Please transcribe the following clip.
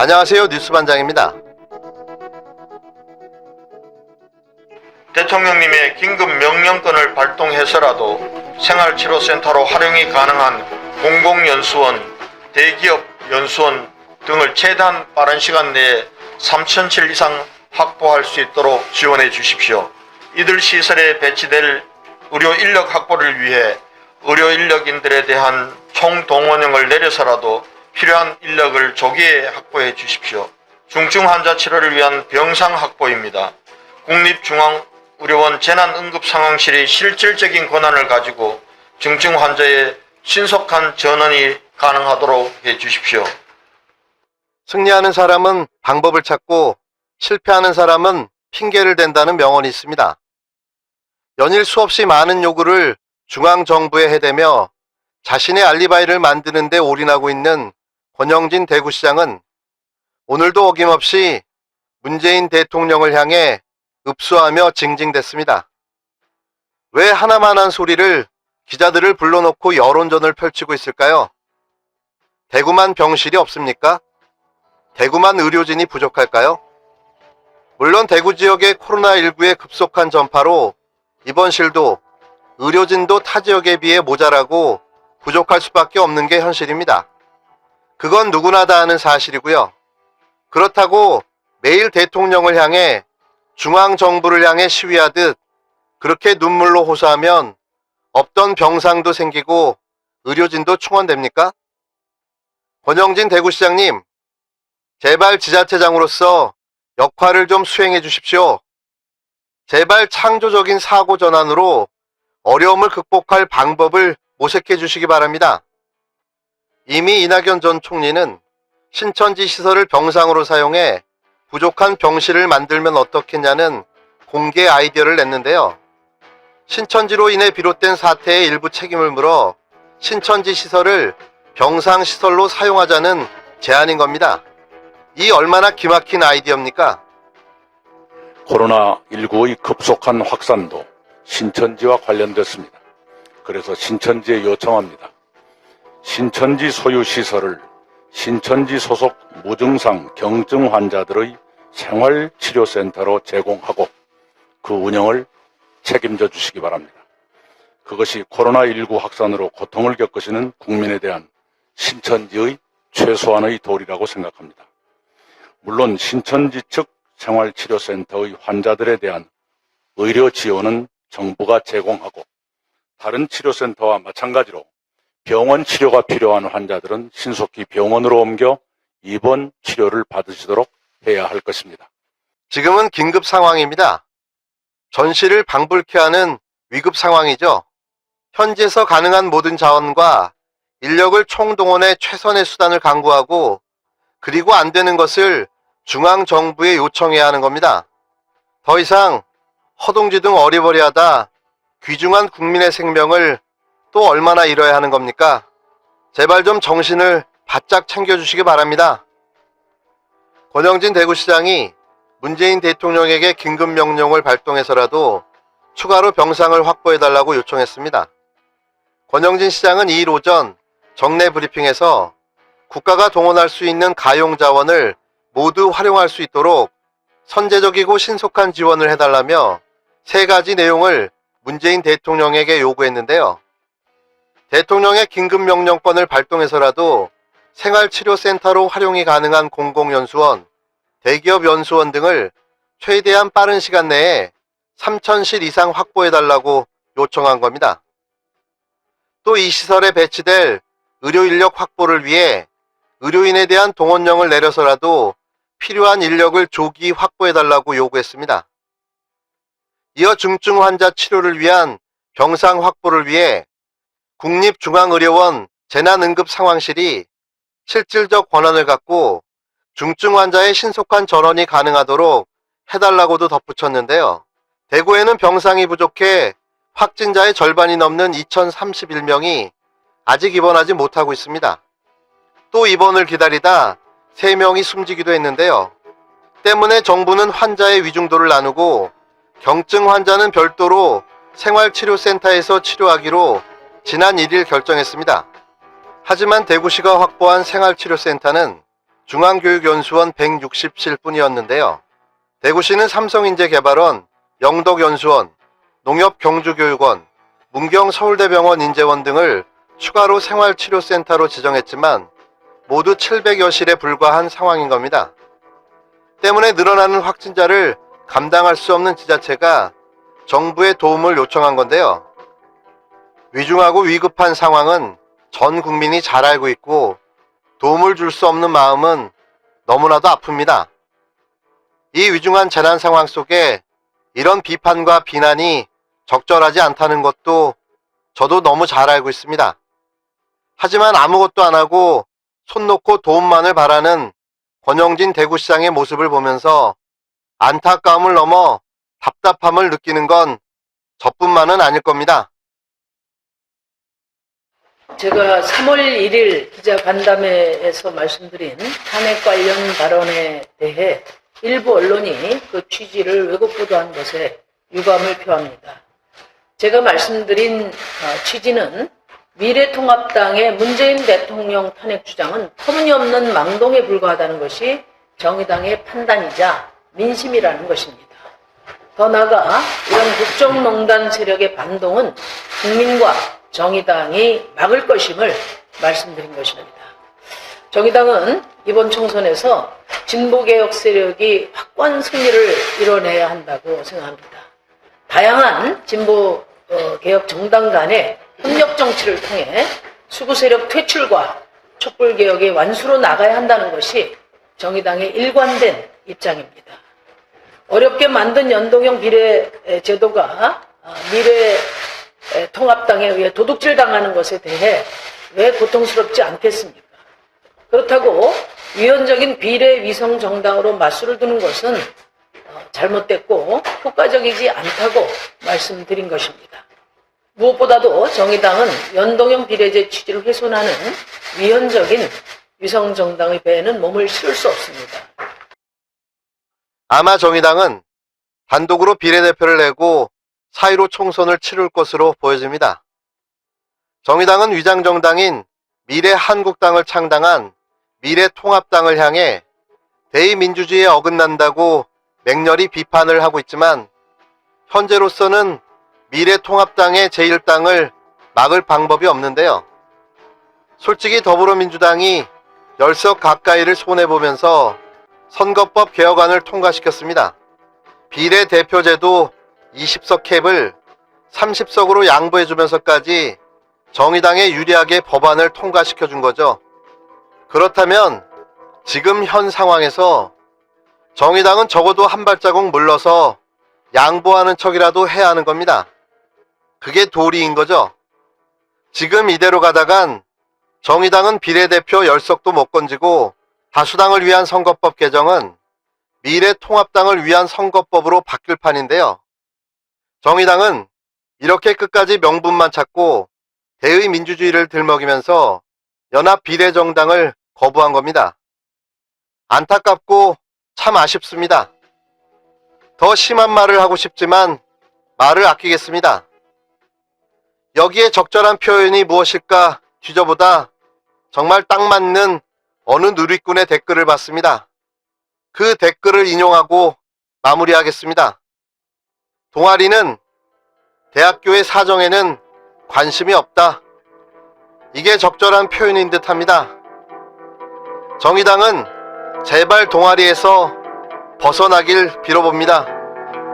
안녕하세요. 뉴스반장입니다. 대통령님의 긴급 명령권을 발동해서라도 생활치료센터로 활용이 가능한 공공연수원, 대기업 연수원 등을 최대한 빠른 시간 내에 3,000실 이상 확보할 수 있도록 지원해 주십시오. 이들 시설에 배치될 의료 인력 확보를 위해 의료 인력인들에 대한 총동원령을 내려서라도 필요한 인력을 조기에 확보해 주십시오. 중증 환자 치료를 위한 병상 확보입니다. 국립중앙의료원 재난응급상황실이 실질적인 권한을 가지고 중증 환자의 신속한 전원이 가능하도록 해 주십시오. 승리하는 사람은 방법을 찾고 실패하는 사람은 핑계를 댄다는 명언이 있습니다. 연일 수없이 많은 요구를 중앙정부에 해대며 자신의 알리바이를 만드는 데 올인하고 있는 권영진 대구시장은 오늘도 어김없이 문재인 대통령을 향해 읍소하며 징징댔습니다. 왜 하나만한 소리를 기자들을 불러놓고 여론전을 펼치고 있을까요? 대구만 병실이 없습니까? 대구만 의료진이 부족할까요? 물론 대구 지역의 코로나19의 급속한 전파로 입원실도 의료진도 타 지역에 비해 모자라고 부족할 수밖에 없는 게 현실입니다. 그건 누구나 다 아는 사실이고요. 그렇다고 매일 대통령을 향해 중앙정부를 향해 시위하듯 그렇게 눈물로 호소하면 없던 병상도 생기고 의료진도 충원됩니까? 권영진 대구시장님, 제발 지자체장으로서 역할을 좀 수행해 주십시오. 제발 창조적인 사고 전환으로 어려움을 극복할 방법을 모색해 주시기 바랍니다. 이미 이낙연 전 총리는 신천지 시설을 병상으로 사용해 부족한 병실을 만들면 어떻겠냐는 공개 아이디어를 냈는데요. 신천지로 인해 비롯된 사태의 일부 책임을 물어 신천지 시설을 병상 시설로 사용하자는 제안인 겁니다. 이 얼마나 기막힌 아이디어입니까? 코로나19의 급속한 확산도 신천지와 관련됐습니다. 그래서 신천지에 요청합니다. 신천지 소유 시설을 신천지 소속 무증상 경증 환자들의 생활치료센터로 제공하고 그 운영을 책임져 주시기 바랍니다. 그것이 코로나19 확산으로 고통을 겪으시는 국민에 대한 신천지의 최소한의 도리라고 생각합니다. 물론 신천지 측 생활치료센터의 환자들에 대한 의료 지원은 정부가 제공하고 다른 치료센터와 마찬가지로 병원 치료가 필요한 환자들은 신속히 병원으로 옮겨 입원 치료를 받으시도록 해야 할 것입니다. 지금은 긴급 상황입니다. 전시를 방불케 하는 위급 상황이죠. 현지에서 가능한 모든 자원과 인력을 총동원해 최선의 수단을 강구하고 그리고 안 되는 것을 중앙정부에 요청해야 하는 겁니다. 더 이상 허둥지둥 어리버리하다 귀중한 국민의 생명을 또 얼마나 잃어야 하는 겁니까? 제발 좀 정신을 바짝 챙겨주시기 바랍니다. 권영진 대구시장이 문재인 대통령에게 긴급명령을 발동해서라도 추가로 병상을 확보해달라고 요청했습니다. 권영진 시장은 2일 오전 정례 브리핑에서 국가가 동원할 수 있는 가용자원을 모두 활용할 수 있도록 선제적이고 신속한 지원을 해달라며 3가지 내용을 문재인 대통령에게 요구했는데요. 대통령의 긴급명령권을 발동해서라도 생활치료센터로 활용이 가능한 공공연수원, 대기업 연수원 등을 최대한 빠른 시간 내에 3,000실 이상 확보해달라고 요청한 겁니다. 또 이 시설에 배치될 의료인력 확보를 위해 의료인에 대한 동원령을 내려서라도 필요한 인력을 조기 확보해달라고 요구했습니다. 이어 중증 환자 치료를 위한 병상 확보를 위해 국립중앙의료원 재난응급상황실이 실질적 권한을 갖고 중증 환자의 신속한 전원이 가능하도록 해달라고도 덧붙였는데요. 대구에는 병상이 부족해 확진자의 절반이 넘는 2,031명이 아직 입원하지 못하고 있습니다. 또 입원을 기다리다 3명이 숨지기도 했는데요. 때문에 정부는 환자의 위중도를 나누고 경증 환자는 별도로 생활치료센터에서 치료하기로 지난 1일 결정했습니다. 하지만 대구시가 확보한 생활치료센터는 중앙교육연수원 167분이었는데요. 대구시는 삼성인재개발원, 영덕연수원, 농협경주교육원, 문경서울대병원 인재원 등을 추가로 생활치료센터로 지정했지만 모두 700여실에 불과한 상황인 겁니다. 때문에 늘어나는 확진자를 감당할 수 없는 지자체가 정부의 도움을 요청한 건데요. 위중하고 위급한 상황은 전 국민이 잘 알고 있고 도움을 줄 수 없는 마음은 너무나도 아픕니다. 이 위중한 재난 상황 속에 이런 비판과 비난이 적절하지 않다는 것도 저도 너무 잘 알고 있습니다. 하지만 아무것도 안 하고 손 놓고 도움만을 바라는 권영진 대구시장의 모습을 보면서 안타까움을 넘어 답답함을 느끼는 건 저뿐만은 아닐 겁니다. 제가 3월 1일 기자간담회에서 말씀드린 탄핵 관련 발언에 대해 일부 언론이 그 취지를 왜곡 보도한 것에 유감을 표합니다. 제가 말씀드린 취지는 미래통합당의 문재인 대통령 탄핵 주장은 터무니없는 망동에 불과하다는 것이 정의당의 판단이자 민심이라는 것입니다. 더 나아가 이런 국정농단 세력의 반동은 국민과 정의당이 막을 것임을 말씀드린 것입니다. 정의당은 이번 총선에서 진보개혁 세력이 확고한 승리를 이뤄내야 한다고 생각합니다. 다양한 진보개혁 정당 간의 협력 정치를 통해 수구 세력 퇴출과 촛불개혁의 완수로 나가야 한다는 것이 정의당의 일관된 입장입니다. 어렵게 만든 연동형 비례제도가 미래통합당에 의해 도둑질 당하는 것에 대해 왜 고통스럽지 않겠습니까? 그렇다고 위헌적인 비례위성 정당으로 맞수를 두는 것은 잘못됐고 효과적이지 않다고 말씀드린 것입니다. 무엇보다도 정의당은 연동형 비례제 취지를 훼손하는 위헌적인 위성정당의 배에는 몸을 실을 수 없습니다. 아마 정의당은 단독으로 비례대표를 내고 4.15 총선을 치를 것으로 보여집니다. 정의당은 위장정당인 미래한국당을 창당한 미래통합당을 향해 대의민주주의에 어긋난다고 맹렬히 비판을 하고 있지만 현재로서는 미래통합당의 제1당을 막을 방법이 없는데요. 솔직히 더불어민주당이 10석 가까이를 손해보면서 선거법 개혁안을 통과시켰습니다. 비례대표제도 20석 캡을 30석으로 양보해주면서까지 정의당에 유리하게 법안을 통과시켜준 거죠. 그렇다면 지금 현 상황에서 정의당은 적어도 한 발자국 물러서 양보하는 척이라도 해야 하는 겁니다. 그게 도리인 거죠. 지금 이대로 가다간 정의당은 비례대표 10석도 못 건지고 다수당을 위한 선거법 개정은 미래통합당을 위한 선거법으로 바뀔 판인데요. 정의당은 이렇게 끝까지 명분만 찾고 대의 민주주의를 들먹이면서 연합 비례정당을 거부한 겁니다. 안타깝고 참 아쉽습니다. 더 심한 말을 하고 싶지만 말을 아끼겠습니다. 여기에 적절한 표현이 무엇일까 뒤져보다 정말 딱 맞는 어느 누리꾼의 댓글을 봤습니다. 그 댓글을 인용하고 마무리하겠습니다. 동아리는 대학교의 사정에는 관심이 없다. 이게 적절한 표현인 듯합니다. 정의당은 제발 동아리에서 벗어나길 빌어봅니다.